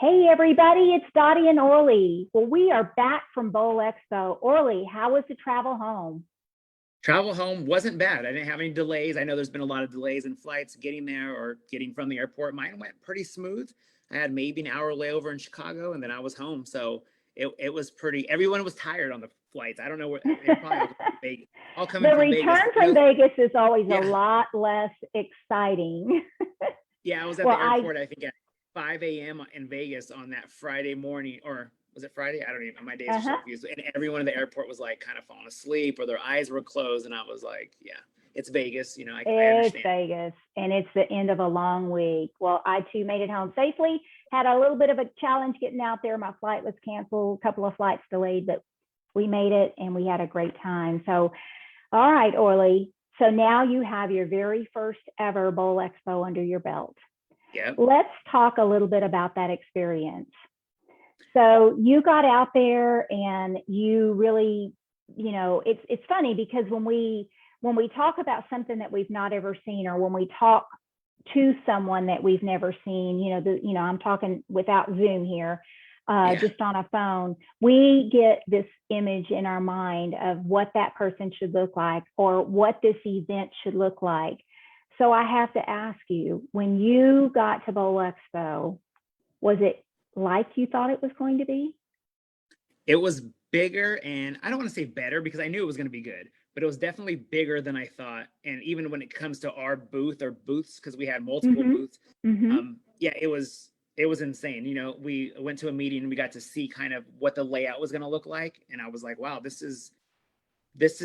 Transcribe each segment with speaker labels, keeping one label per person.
Speaker 1: Hey everybody, it's Dottie and Orly. Well, we are back from Bowl Expo. Orly, how was the travel home?
Speaker 2: Travel home wasn't bad. I didn't have any delays. I know there's been a lot of delays in flights getting there or getting from the airport. Mine went pretty smooth. I had maybe an hour layover in Chicago and then I was home. So it was pretty, everyone was tired on the flights. I don't know what they're probably all coming from Vegas. All coming
Speaker 1: The
Speaker 2: from Vegas.
Speaker 1: return from Vegas is always a
Speaker 2: Yeah.
Speaker 1: lot less exciting.
Speaker 2: Yeah, I was at
Speaker 1: Well,
Speaker 2: the airport, I think at 5 a.m. in Vegas on that Friday morning, or was it Friday? I don't even, my days are so
Speaker 1: uh-huh.
Speaker 2: confused. And everyone in the airport was like kind of falling asleep or their eyes were closed. And I was like, yeah, it's Vegas. I
Speaker 1: It's
Speaker 2: understand.
Speaker 1: Vegas and it's the end of a long week. Well, I too made it home safely. Had a little bit of a challenge getting out there. My flight was canceled, a couple of flights delayed, but we made it and we had a great time. So, all right, Orly. So now you have your very first ever Bowl Expo under your belt.
Speaker 2: Yep.
Speaker 1: Let's talk a little bit about that experience. So you got out there and you really, it's funny because when we talk about something that we've not ever seen, or when we talk to someone that we've never seen, I'm talking without Zoom here,
Speaker 2: Yeah.
Speaker 1: just on a phone, we get this image in our mind of what that person should look like or what this event should look like. So I have to ask you, when you got to Bowl Expo, was it like you thought it was going to be?
Speaker 2: It was bigger and I don't want to say better because I knew it was going to be good, but it was definitely bigger than I thought. And even when it comes to our booth or booths, because we had multiple
Speaker 1: Mm-hmm.
Speaker 2: booths,
Speaker 1: Mm-hmm.
Speaker 2: yeah, it was insane. We went to a meeting and we got to see kind of what the layout was going to look like. And I was like, wow, this is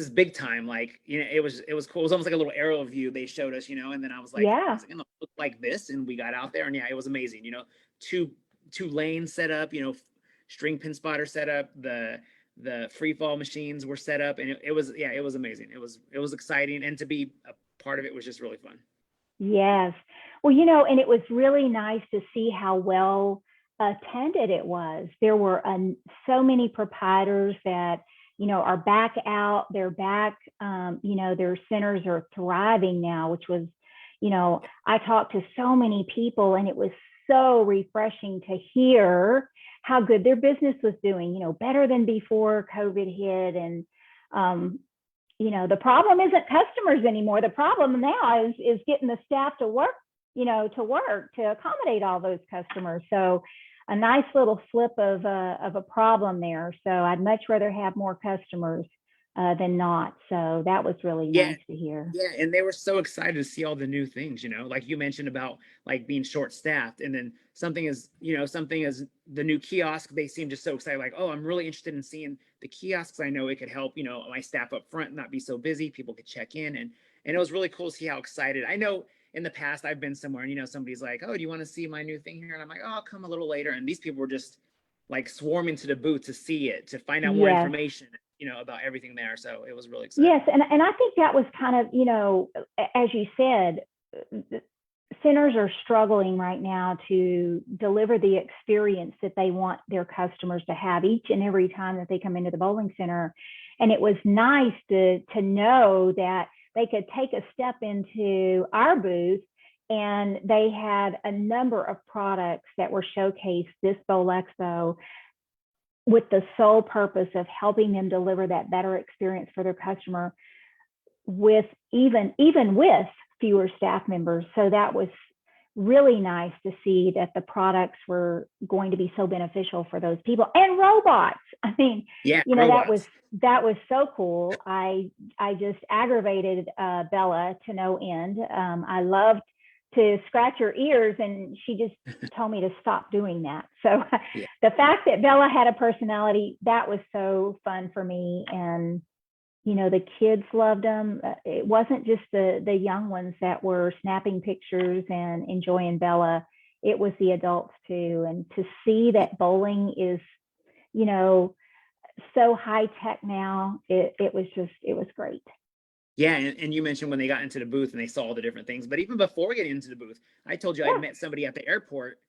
Speaker 2: big time. Like, it was cool. It was almost like a little aerial view they showed us, and then I was like,
Speaker 1: Yeah.
Speaker 2: is it gonna look like this? And we got out there and yeah, it was amazing. Two lanes set up, string pin spotter set up, the free fall machines were set up, and it was amazing. It was exciting, and to be a part of it was just really fun.
Speaker 1: Yes. Well, and it was really nice to see how well attended it was. There were so many proprietors that, are back out, they're back, their centers are thriving now, which was, I talked to so many people and it was so refreshing to hear how good their business was doing, better than before COVID hit. And, the problem isn't customers anymore. The problem now is getting the staff to work, to accommodate all those customers. So a nice little flip of a problem there. So I'd much rather have more customers than not. So that was really
Speaker 2: Yeah,
Speaker 1: nice to hear.
Speaker 2: yeah, and they were so excited to see all the new things, like you mentioned about like being short staffed, and then something as the new kiosk, they seem just so excited, like, oh, I'm really interested in seeing the kiosks. I know it could help, my staff up front not be so busy. People could check in, and it was really cool to see how excited. I know in the past I've been somewhere and somebody's like, oh, do you want to see my new thing here? And I'm like, oh, I'll come a little later. And these people were just like swarming to the booth to see it, to find out more
Speaker 1: Yes.
Speaker 2: information, about everything there. So it was really exciting.
Speaker 1: Yes. And I think that was kind of, as you said, centers are struggling right now to deliver the experience that they want their customers to have each and every time that they come into the bowling center. And it was nice to know that they could take a step into our booth, and they had a number of products that were showcased this Bowl Expo with the sole purpose of helping them deliver that better experience for their customer with even with fewer staff members. So that was really nice to see that the products were going to be so beneficial for those people. And robots. I mean,
Speaker 2: Yeah,
Speaker 1: that was
Speaker 2: robots.
Speaker 1: so cool. I just aggravated Bella to no end. I loved to scratch her ears, and she just told me to stop doing that. So
Speaker 2: Yeah.
Speaker 1: the fact that Bella had a personality, that was so fun for me. And the kids loved them. It wasn't just the young ones that were snapping pictures and enjoying Bella. It was the adults too. And to see that bowling is, so high tech now, it was great.
Speaker 2: Yeah, and you mentioned when they got into the booth and they saw all the different things. But even before getting into the booth, I told you I'd
Speaker 1: Yeah.
Speaker 2: met somebody at the airport.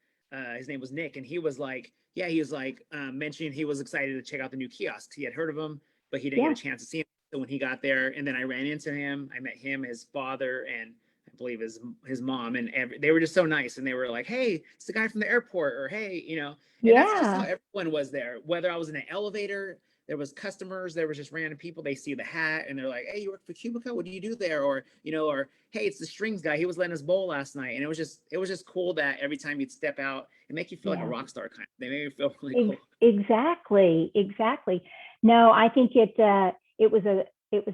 Speaker 2: His name was Nick, and he was like, yeah, he was like mentioning he was excited to check out the new kiosks. He had heard of them, but he didn't get
Speaker 1: Yeah.
Speaker 2: a chance to see them. So when he got there, and then I ran into him, I met him, his father, and I believe his mom, and they were just so nice, and they were like, hey, it's the guy from the airport, or hey, and that's just how
Speaker 1: Yeah.
Speaker 2: everyone was there. Whether I was in an elevator, there was customers, there was just random people. They see the hat and they're like, hey, you work for Cubica, what do you do there? Or or hey, it's the strings guy, he was letting us bowl last night. And it was just cool that every time you'd step out, it make you feel like a
Speaker 1: Yeah.
Speaker 2: rock star. Kind of, they made me feel really cool.
Speaker 1: Exactly. Exactly. No, I think it was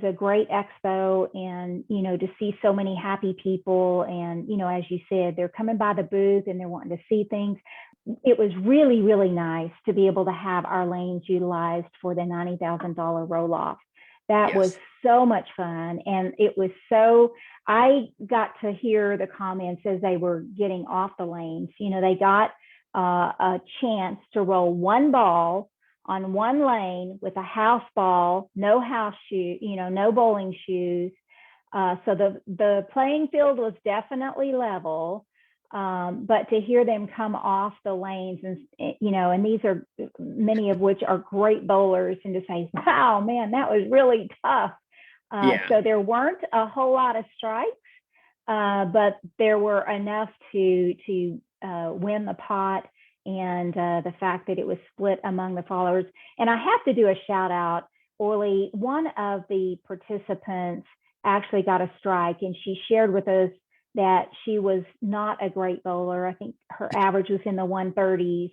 Speaker 1: a great expo, and to see so many happy people, and as you said, they're coming by the booth and they're wanting to see things. It was really, really nice to be able to have our lanes utilized for the $90,000 roll off. That was
Speaker 2: Yes.
Speaker 1: so much fun. And it was so, I got to hear the comments as they were getting off the lanes. They got a chance to roll one ball on one lane with a house ball, no house shoe, no bowling shoes. So the playing field was definitely level. But to hear them come off the lanes, and these are many of which are great bowlers, and to say, wow, man, that was really tough.
Speaker 2: Yeah.
Speaker 1: So there weren't a whole lot of strikes, but there were enough to win the pot, and the fact that it was split among the followers. And I have to do a shout out, Orly. One of the participants actually got a strike, and she shared with us that she was not a great bowler. I think her average was in the 130s.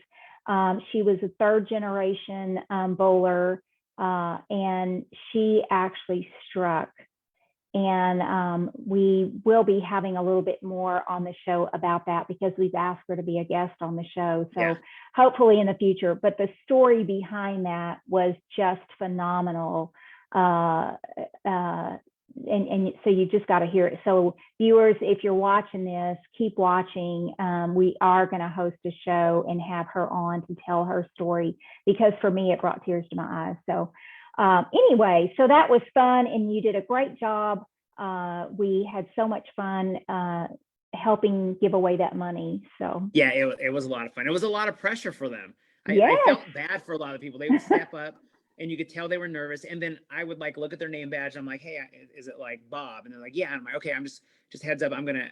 Speaker 1: She was a third generation bowler, and she actually struck. And we will be having a little bit more on the show about that, because we've asked her to be a guest on the show. So
Speaker 2: Yeah.
Speaker 1: hopefully in the future. But the story behind that was just phenomenal. And so you just got to hear it. So viewers, if you're watching this, keep watching. We are going to host a show and have her on to tell her story, because for me, it brought tears to my eyes. So anyway, so that was fun, and you did a great job. We had so much fun helping give away that money. So
Speaker 2: Yeah, it was a lot of fun. It was a lot of pressure for them. I
Speaker 1: yes.
Speaker 2: felt bad for a lot of people. They would step up and you could tell they were nervous. And then I would like look at their name badge. I'm like, hey, is it like Bob? And they're like, yeah. And I'm like, okay, I'm just heads up. I'm gonna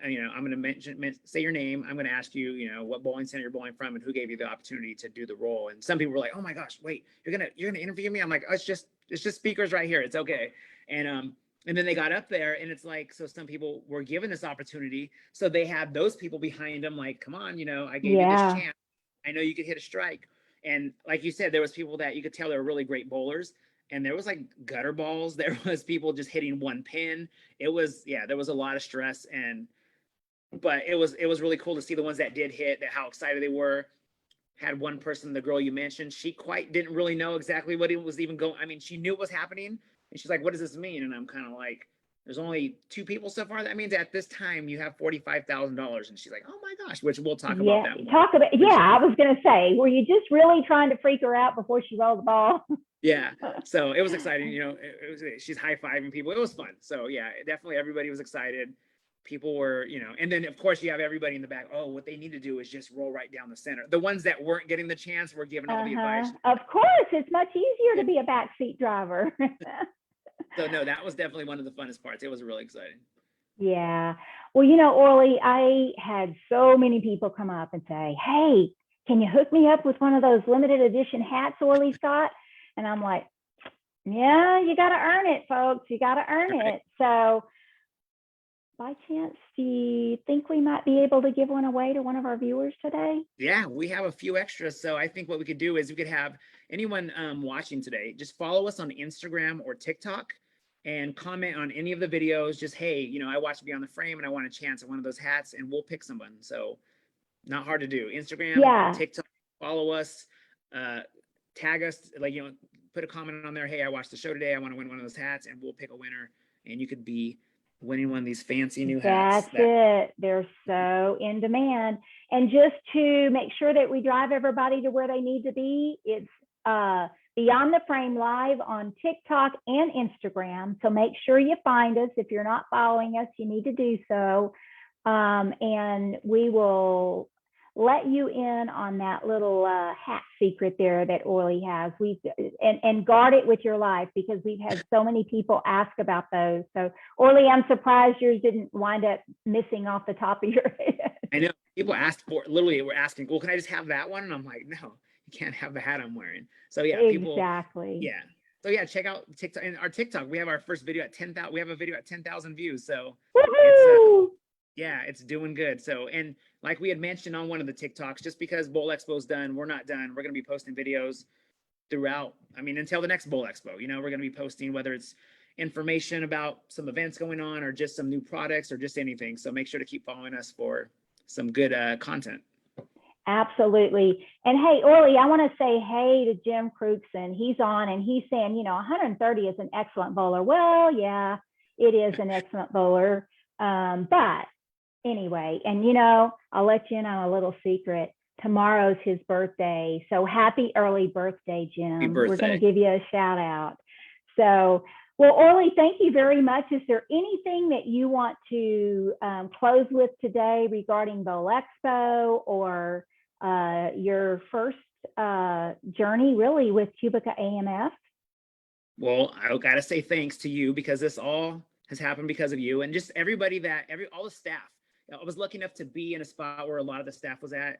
Speaker 2: say your name. I'm gonna ask you, what bowling center you're bowling from and who gave you the opportunity to do the role. And some people were like, oh my gosh, wait, you're gonna interview me? I'm like, oh, it's just speakers right here. It's okay. And then they got up there, and it's like, so some people were given this opportunity. So they had those people behind them, like, come on, I gave you this chance. I know you could hit a strike. And like you said, there was people that you could tell they were really great bowlers. And there was like gutter balls. There was people just hitting one pin. There was a lot of stress. But it was really cool to see the ones that did hit, that how excited they were. Had one person, the girl you mentioned, she quite didn't really know exactly what it was even going. I mean, she knew what was happening, and she's like, what does this mean? And I'm kind of like, there's only 2 people so far. That means at this time you have $45,000. And she's like, oh my gosh, which we'll talk about that more.
Speaker 1: I was going to say, were you just really trying to freak her out before she rolled the ball?
Speaker 2: Yeah. So it was exciting. She's high-fiving people. It was fun. So yeah, definitely everybody was excited. People were, and then of course you have everybody in the back. Oh, what they need to do is just roll right down the center. The ones that weren't getting the chance were given all the advice.
Speaker 1: Of course, it's much easier to be a backseat driver.
Speaker 2: So no, that was definitely one of the funnest parts. It was really exciting.
Speaker 1: Yeah. Well, Orly, I had so many people come up and say, hey, can you hook me up with one of those limited edition hats Orly's got? And I'm like, yeah, you got to earn it, folks. You got to earn it. So by chance, do you think we might be able to give one away to one of our viewers today?
Speaker 2: Yeah, we have a few extras. So I think what we could do is we could have anyone watching today, just follow us on Instagram or TikTok and comment on any of the videos. Just, hey, I watched Beyond the Frame and I want a chance at one of those hats, and we'll pick someone. So not hard to do. Instagram, TikTok, follow us, tag us, put a comment on there. Hey, I watched the show today. I want to win one of those hats, and we'll pick a winner. And you could be winning one of these fancy new hats.
Speaker 1: That's it. They're so in demand. And just to make sure that we drive everybody to where they need to be, it's Beyond the Frame Live on TikTok and Instagram. So make sure you find us. If you're not following us, you need to do so. And we will let you in on that little hat secret there that Orly has. And guard it with your life, because we've had so many people ask about those. So Orly, I'm surprised yours didn't wind up missing off the top of your head.
Speaker 2: I know people asked for, literally were asking, well, can I just have that one? And I'm like, no, you can't have the hat I'm wearing. So yeah, people,
Speaker 1: Exactly.
Speaker 2: yeah. So yeah, check out TikTok and our TikTok. We have our first video at 10,000. We have a video at 10,000 views. So it's yeah, it's doing good. So, and like we had mentioned on one of the TikToks, just because Bowl Expo's done, we're not done. We're going to be posting videos throughout. I mean, until the next Bowl Expo, you know, we're going to be posting whether it's information about some events going on or just some new products or just anything. So make sure to keep following us for some good content.
Speaker 1: Absolutely. And hey, Orly, I want to say hey to Jim Crookson. He's on and he's saying, 130 is an excellent bowler. Well, yeah, it is an excellent bowler. But anyway, and I'll let you in on a little secret. Tomorrow's his birthday. So happy early birthday, Jim.
Speaker 2: Happy birthday.
Speaker 1: We're going to give you a shout out. So, well, Orly, thank you very much. Is there anything that you want to close with today regarding Bowl Expo or your first journey really with QubicaAMF?
Speaker 2: Well, I gotta say thanks to you, because this all has happened because of you and just everybody all the staff. I was lucky enough to be in a spot where a lot of the staff was at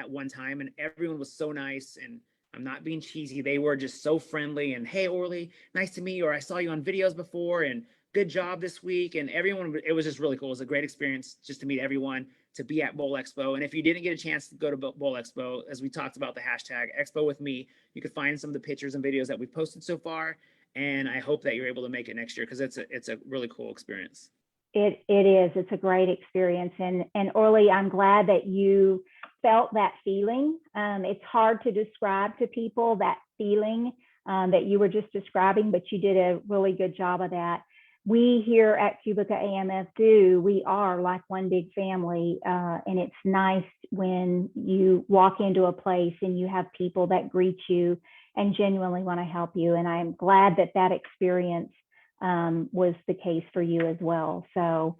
Speaker 2: one time, and everyone was so nice, and I'm not being cheesy. They were just so friendly and, hey, Orly, nice to meet you, or I saw you on videos before and good job this week. And everyone, it was just really cool. It was a great experience just to meet everyone, to be at Bowl Expo. And if you didn't get a chance to go to Bowl Expo, as we talked about the hashtag Expo with me, you could find some of the pictures and videos that we've posted so far. And I hope that you're able to make it next year, because it's a really cool experience.
Speaker 1: It is. It's a great experience. And Orly, I'm glad that you felt that feeling. It's hard to describe to people that feeling that you were just describing, but you did a really good job of that. We here at QubicaAMF we are like one big family. And it's nice when you walk into a place and you have people that greet you and genuinely want to help you. And I'm glad that experience was the case for you as well. So,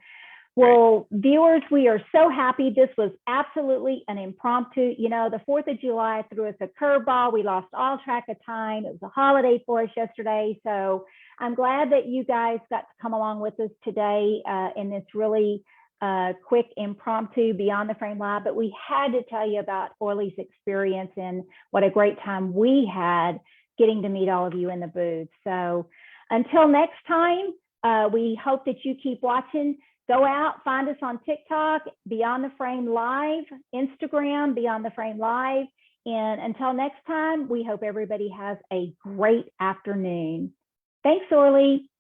Speaker 1: well, viewers, we are so happy. This was absolutely an impromptu. The 4th of July threw us a curveball. We lost all track of time. It was a holiday for us yesterday. So I'm glad that you guys got to come along with us today in this really quick impromptu Beyond the Frame Live. But we had to tell you about Orly's experience and what a great time we had getting to meet all of you in the booth. So until next time, we hope that you keep watching. Go out, find us on TikTok, Beyond the Frame Live, Instagram, Beyond the Frame Live. And until next time, we hope everybody has a great afternoon. Thanks, Orly.